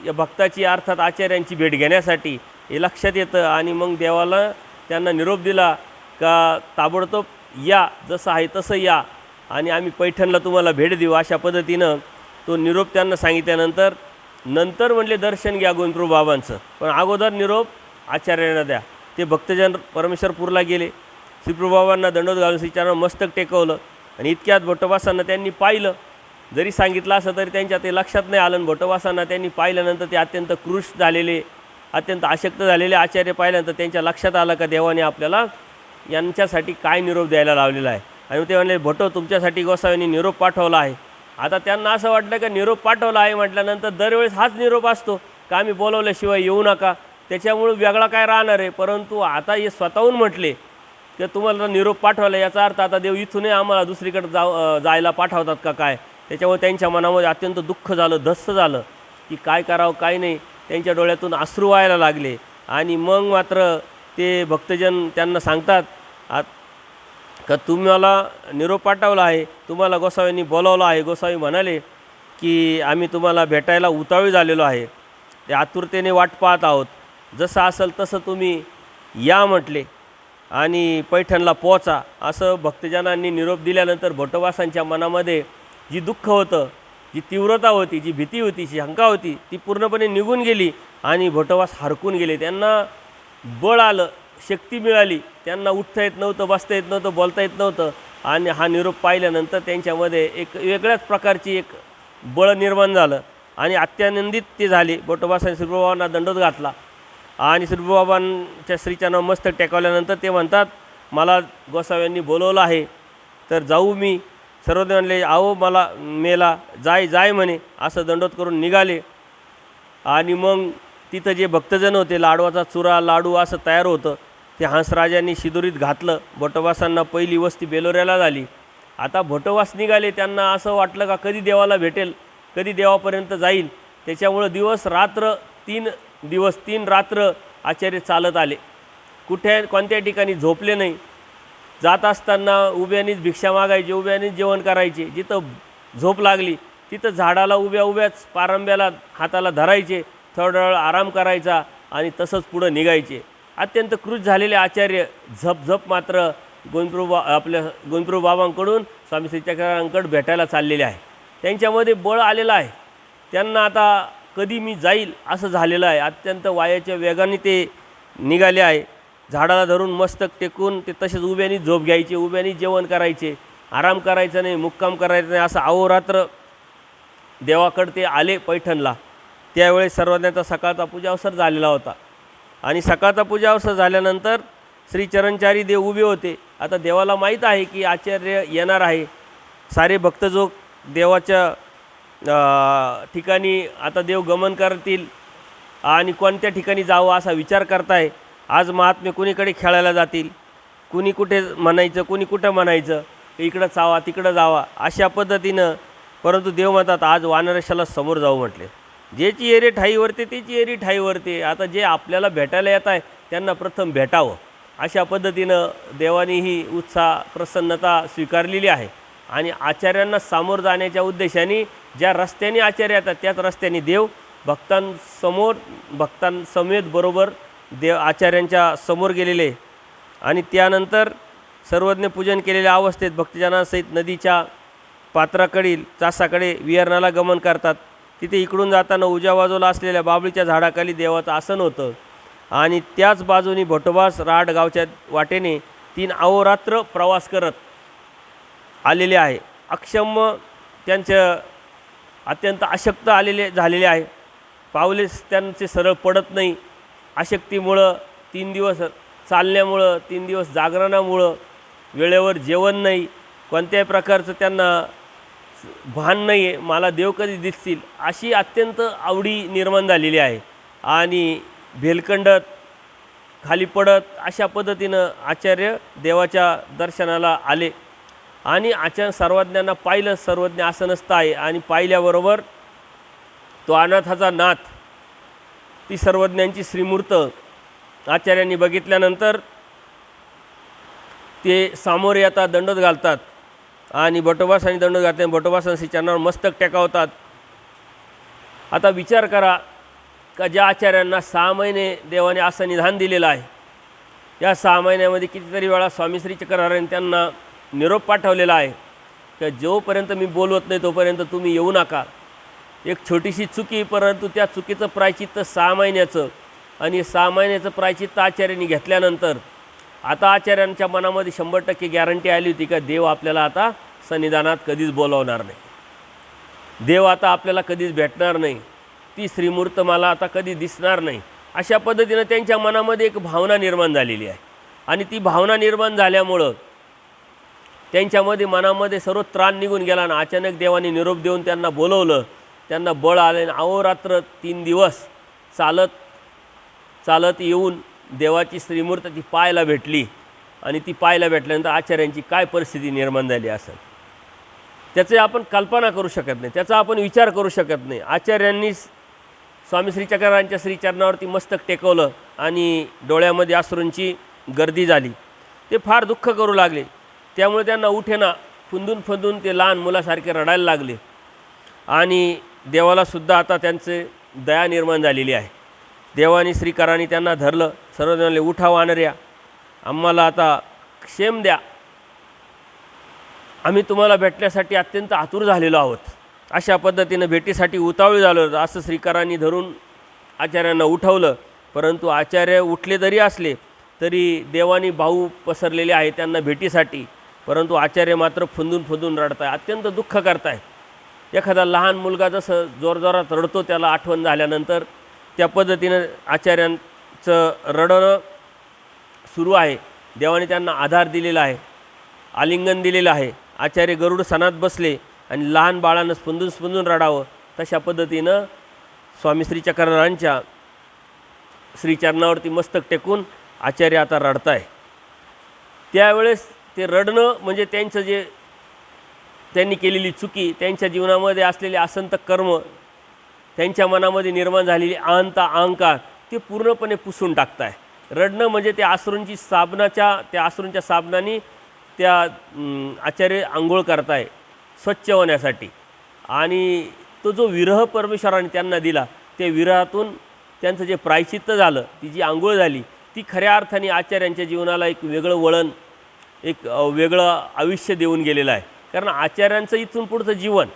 या भक्ताची अर्थात आचार्यांची भेट घेण्यासाठी हे लक्षात येतं. आणि मग देवाला त्यांना निरोप दिला का ताबडतोब या, जसं आहे तसं या आणि आम्ही पैठणला तुम्हाला भेट देऊ अशा पद्धतीनं तो निरोप त्यांना सांगितल्यानंतर नंतर म्हणले दर्शन घ्या गोविंदप्रभू बाबांचं, पण अगोदर निरोप आचार्यांना द्या. ते भक्तजन परमेश्वरपूरला गेले, श्रीप्रभू बाबांना दंडवत घालून श्रीचरणावर मस्तक टेकवलं आणि इतक्यात भट्टवासांना त्यांनी पाहिलं. जरी सांगितलं असं तरी त्यांच्या ते लक्षात नाही आलं. भट्टवासांना त्यांनी पाहिल्यानंतर ते अत्यंत कृश झालेले, अत्यंत आसक्त झालेले आचार्य पाहिल्यानंतर त्यांच्या लक्षात आलं का देवाने आपल्याला यांच्यासाठी काय निरोप द्यायला लावलेला आहे. आणि ते म्हणले भट्टो तुमच्यासाठी गोसाव्यांनी निरोप पाठवला आहे. आता त्यांना असं वाटलं का निरोप पाठवला आहे म्हटल्यानंतर दरवेळेस हाच निरोप असतो का आम्ही बोलवल्याशिवाय येऊ नका, त्याच्यामुळे वेगळा काय राहणार आहे. परंतु आता हे स्वतःहून म्हटले की तुम्हाला निरोप पाठवला, याचा अर्थ आता देव इथूनही आम्हाला दुसरीकडे जायला पाठवतात का काय. त्याच्यामुळे त्यांच्या मनामध्ये अत्यंत दुःख झालं, धस्स झालं की काय करावं काय नाही. त्यांच्या डोळ्यातून अश्रू व्हायला लागले. आणि मग मात्र ते भक्तजन त्यांना सांगतात का तुम्हाला निरोप पाठवला आहे, तुम्हाला गोसाव्यांनी बोलावलं आहे. गोसावी म्हणाले की आम्ही तुम्हाला भेटायला उतावळी झालेलो आहे, ते आतुरतेने वाट पाहत आहोत, जसं असेल तसं तुम्ही या म्हटले आणि पैठणला पोचा असं भक्तजनांनी निरोप दिल्यानंतर भट्टवासांच्या मनामध्ये जी दुःख होतं, जी तीव्रता होती, जी भीती होती, जी शंका होती ती पूर्णपणे निघून गेली आणि भट्टवास हरकून गेले. त्यांना बळ आलं, शक्ती मिळाली. त्यांना उठता येत नव्हतं, बसता येत नव्हतं, बोलता येत नव्हतं. आणि हा निरोप पाहिल्यानंतर त्यांच्यामध्ये एक वेगळ्याच प्रकारची एक बळ निर्माण झालं आणि अत्यानंदित ते झाले. भट्टवासांनी श्रीप्रभूबाबांना दंडवत घातला आणि श्रीप्रभूबाबांच्या श्रीचरणावर मस्तक टेकवल्यानंतर ते म्हणतात मला गोसाव्यांनी बोलवलं आहे तर जाऊ मी. सर्वजण म्हणले आहो मला मेला जाय म्हणे असं दंडवत करून निघाले. आणि मग तिथं जे भक्तजन होते लाडवाचा चुरा लाडू असं तयार होतं ते हंसराजांनी शिदोरीत घातलं. भट्टवासांना पहिली वस्ती बेलोऱ्याला झाली. आता भट्टवास निघाले, त्यांना असं वाटलं का कधी देवाला भेटेल, कधी देवापर्यंत जाईल. त्याच्यामुळं 3 दिवस 3 रात्र आचार्य चालत आले कुठे कोणत्या ठिकाणी झोपले नाही. जात असताना उभ्यानीच भिक्षा मागायचे, उभ्यानीच जेवण करायचे. जिथं झोप लागली तिथं झाडाला उभ्या उभ्याच पारंब्याला हाताला धरायचे, थोडा वेळ आराम करायचा आणि तसंच पुढं निघायचे. अत्यंत कृश झालेले आचार्य झपझप मात्र आपल्या गोविंदप्रभू बाबांकडून स्वामी श्री चक्रारांकडे भेटायला चाललेले आहे. त्यांच्यामध्ये बळ आलेलं आहे. त्यांना आता कधी मी जाईल असं झालेलं आहे. अत्यंत वायाच्या वेगाने ते निघाले आहे. झाडाला धरून मस्तक टेकून ते तसेच उभ्यानी झोप घ्यायचे, उभ्यानी जेवण करायचे, आराम करायचा नाही, मुक्काम करायचा नाही, असं अहोरात्र देवाकडे ते आले पैठणला. त्यावेळेस सर्वज्ञाचा सकाळचा पूजा अवसर झालेला होता आणि सकाळचा पूजा अवसर झाल्यानंतर श्री चरणचारी देव उभे होते. आता देवाला माहीत आहे की आचार्य येणार आहे. सारे भक्त जो देवाच्या ठिकाणी आता देव गमन करतील आणि कोणत्या ठिकाणी जावं असा विचार करताय. आज महात्मे कुणीकडे खेळायला जातील, कुणी कुठे म्हणायचं, कुणी कुठं म्हणायचं, इकडं जावा तिकडं जावा अशा पद्धतीनं. परंतु देव म्हणतात आज वानरेशाला समोर जाऊ म्हटले. ज्याची एरी ठाईवरते त्याची एरी ठाईवरते. आता जे आपल्याला भेटायला येत आहे त्यांना प्रथम भेटावं अशा पद्धतीनं देवानी ही उत्साह प्रसन्नता स्वीकारलेली आहे. आणि आचार्यांना सामोर जाण्याच्या उद्देशाने ज्या रस्त्याने आचार्य येतात त्याच रस्त्याने देव भक्तांसमेत बरोबर देव आचार्यांच्या समोर गेलेले. आणि त्यानंतर सर्वज्ञ पूजन केलेल्या अवस्थेत भक्तजनांसहित नदीच्या पात्राकडील चासाकडे विहरणाला गमन करतात. तिथे इकडून जाताना उजव्या बाजूला असलेल्या बाबळीच्या झाडाखाली देवाचं आसन होतं आणि त्याच बाजूनी भटोबास राड गावच्या वाटेने 3 अहोरात्र प्रवास करत आलेले आहे. अक्षम्य त्यांचं अत्यंत अशक्त झालेले आहे. पावले त्यांचे सरळ पडत नाही. अशक्तीमुळं 3 दिवस चालण्यामुळं, 3 दिवस जागरणामुळं, वेळेवर जेवण नाही, कोणत्याही प्रकारचं त्यांना भान नाही आहे, मला देव कधी दिसतील अशी अत्यंत आवडी निर्माण झालेली आहे. आणि भेलकंडत खाली पडत अशा पद्धतीनं आचार्य देवाच्या दर्शनाला आले. आणि आचार्य सर्वज्ञांना पाहिलं. सर्वज्ञ आसनस्थ आहे आणि पाहिल्याबरोबर तो अनाथाचा नाथ, ती सर्वज्ञांची श्रीमूर्त आचार्यांनी बघितल्यानंतर ते सामोर येतात, दंडोत घालतात आणि बटोबासांनी दंडोत घालतात. बटोबासांनी चरणावर मस्तक टेकावतात. आता विचार करा का ज्या आचार्यांना 6 महिने देवाने असं निधान दिलेलं आहे, या 6 महिन्यामध्ये कितीतरी वेळा स्वामी श्री चक्रधरांनी त्यांना निरोप पाठवलेला आहे की जोपर्यंत मी बोलवत नाही तोपर्यंत तुम्ही येऊ नका. एक छोटीशी चुकी, परंतु त्या चुकीचं प्रायचित्त 6 महिन्याचं. आणि 6 महिन्याचं प्रायचित्त आचार्यांनी घेतल्यानंतर आता आचार्यांच्या मनामध्ये 100% गॅरंटी आली होती का देव आपल्याला आता सन्निधानात कधीच बोलावणार नाही, देव आता आपल्याला कधीच भेटणार नाही, ती श्रीमूर्त मला आता कधी दिसणार नाही. अशा पद्धतीनं त्यांच्या मनामध्ये एक भावना निर्माण झालेली आहे. आणि ती भावना निर्माण झाल्यामुळं त्यांच्यामध्ये मनामध्ये सर्व त्राण निघून गेला आणि अचानक देवाने निरोप देऊन त्यांना बोलवलं. त्यांना बळ आले. अहोरात्र 3 दिवस चालत चालत येऊन देवाची श्रीमूर्त ती पाहायला भेटली. आणि ती पाहायला भेटल्यानंतर आचार्यांची काय परिस्थिती निर्माण झाली असेल त्याची आपण कल्पना करू शकत नाही, त्याचा आपण विचार करू शकत नाही. आचार्यांनी स्वामी श्री चक्रधरांच्या श्रीचरणावरती मस्तक टेकवलं आणि डोळ्यामध्ये अश्रूंची गर्दी झाली. ते फार दुःख करू लागले. त्यामुळे त्यांना उठेना, फुंदून फुंदून ते लहान मुलासारखे रडायला लागले. आणि देवालासुद्धा आता त्यांचे दया निर्माण झालेली आहे. देवानी श्रीकरांनी त्यांना धरलं. सर्वजणांनी उठा वानर्या, आम्हाला आता क्षेम द्या, आम्ही तुम्हाला भेटण्यासाठी अत्यंत आतुर झालेलो आहोत. अशा पद्धतीनं भेटीसाठी उतावळी झालो होतं. असं श्रीकरांनी धरून आचार्यांना उठवलं. परंतु आचार्य उठले जरी असले तरी देवानी भाऊ पसरलेले आहे त्यांना भेटीसाठी. परंतु आचार्य मात्र फुंदून फुंदून रडताय, अत्यंत दुःख करताय. एखादा लहान मुलगा जसं जोरजोरात रडतो त्याला आठवण झाल्यानंतर त्या पद्धतीनं आचार्यांचं रडणं सुरू आहे. देवाने त्यांना आधार दिलेला आहे, आलिंगन दिलेलं आहे. आचार्य गरुड सणात बसले आणि लहान बाळानं स्पंदून स्पंदून रडावं तशा पद्धतीनं स्वामी श्री चक्रधरांच्या श्रीचरणावरती मस्तक टेकून आचार्य आता रडताय. त्यावेळेस ते रडणं म्हणजे त्यांचं जे त्यांनी केलेली चुकी, त्यांच्या जीवनामध्ये असलेले असंत कर्म, त्यांच्या मनामध्ये निर्माण झालेली अहंता अहंकार ते पूर्णपणे पुसून टाकताय. रडणं म्हणजे त्या अश्रूंच्या साबणाने त्या आचार्य आंघोळ करताय स्वच्छ होण्यासाठी. आणि तो जो विरह परमेश्वराने त्यांना दिला, त्या विरहातून त्यांचं जे प्रायश्चित्त झालं, ती जी आंघोळ झाली, ती खऱ्या अर्थाने आचार्यांच्या जीवनाला एक वेगळं वळण, एक वेगळं आयुष्य देऊन गेलेलं आहे. कारण आचार्यांचं इथून पुढचं जीवन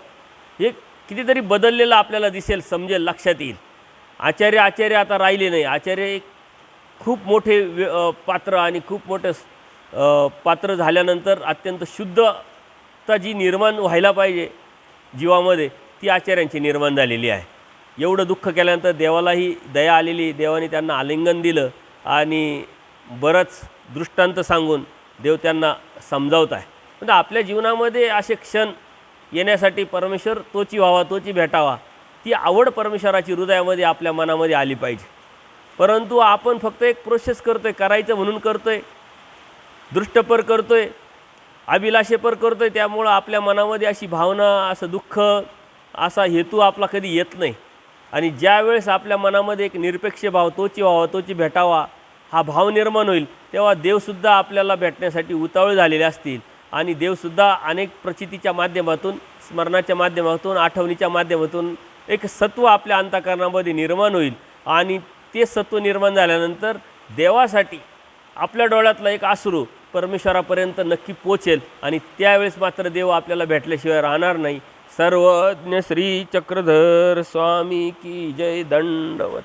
हे कितीतरी बदललेलं आपल्याला दिसेल, समजेल, लक्षात येईल. आचार्य आता राहिले नाही. आचार्य एक खूप मोठे पात्र आणि खूप मोठं पात्र झाल्यानंतर अत्यंत शुद्धता जी निर्माण व्हायला पाहिजे जीवामध्ये, ती आचार्यांची निर्माण झालेली आहे. एवढं दुःख केल्यानंतर देवालाही दया आलेली, देवाने त्यांना आलिंगन दिलं आणि बरंच दृष्टांत सांगून देव त्यांना समजावत आहे. म्हणजे आपल्या जीवनामध्ये असे क्षण येण्यासाठी परमेश्वर तोची व्हावा, तोची भेटावा, ती आवड परमेश्वराची हृदयामध्ये आपल्या मनामध्ये आली पाहिजे. परंतु आपण फक्त एक प्रोसेस करतो आहे, करायचं म्हणून करतो आहे, दृष्टपर करतो आहे, अभिलाषेपर करतो आहे. त्यामुळं आपल्या मनामध्ये अशी भावना, असं दुःख, असा हेतू आपला कधी येत नाही. आणि ज्यावेळेस आपल्या मनामध्ये एक निरपेक्ष भाव, तोची व्हावा, तोची भेटावा, हा भाव निर्माण होईल, तेव्हा देवसुद्धा आपल्याला भेटण्यासाठी उतावळे झालेले असतील. आणि देवसुद्धा अनेक प्रचितीच्या माध्यमातून, स्मरणाच्या माध्यमातून, आठवणीच्या माध्यमातून एक सत्व आपल्या अंतःकरणामध्ये निर्माण होईल. आणि ते सत्व निर्माण झाल्यानंतर देवासाठी आपल्या डोळ्यातला एक अश्रू परमेश्वरापर्यंत नक्की पोचेल. आणि त्यावेळेस मात्र देव आपल्याला भेटल्याशिवाय राहणार नाही. सर्वज्ञ श्री चक्रधर स्वामी की जय. दंडवत.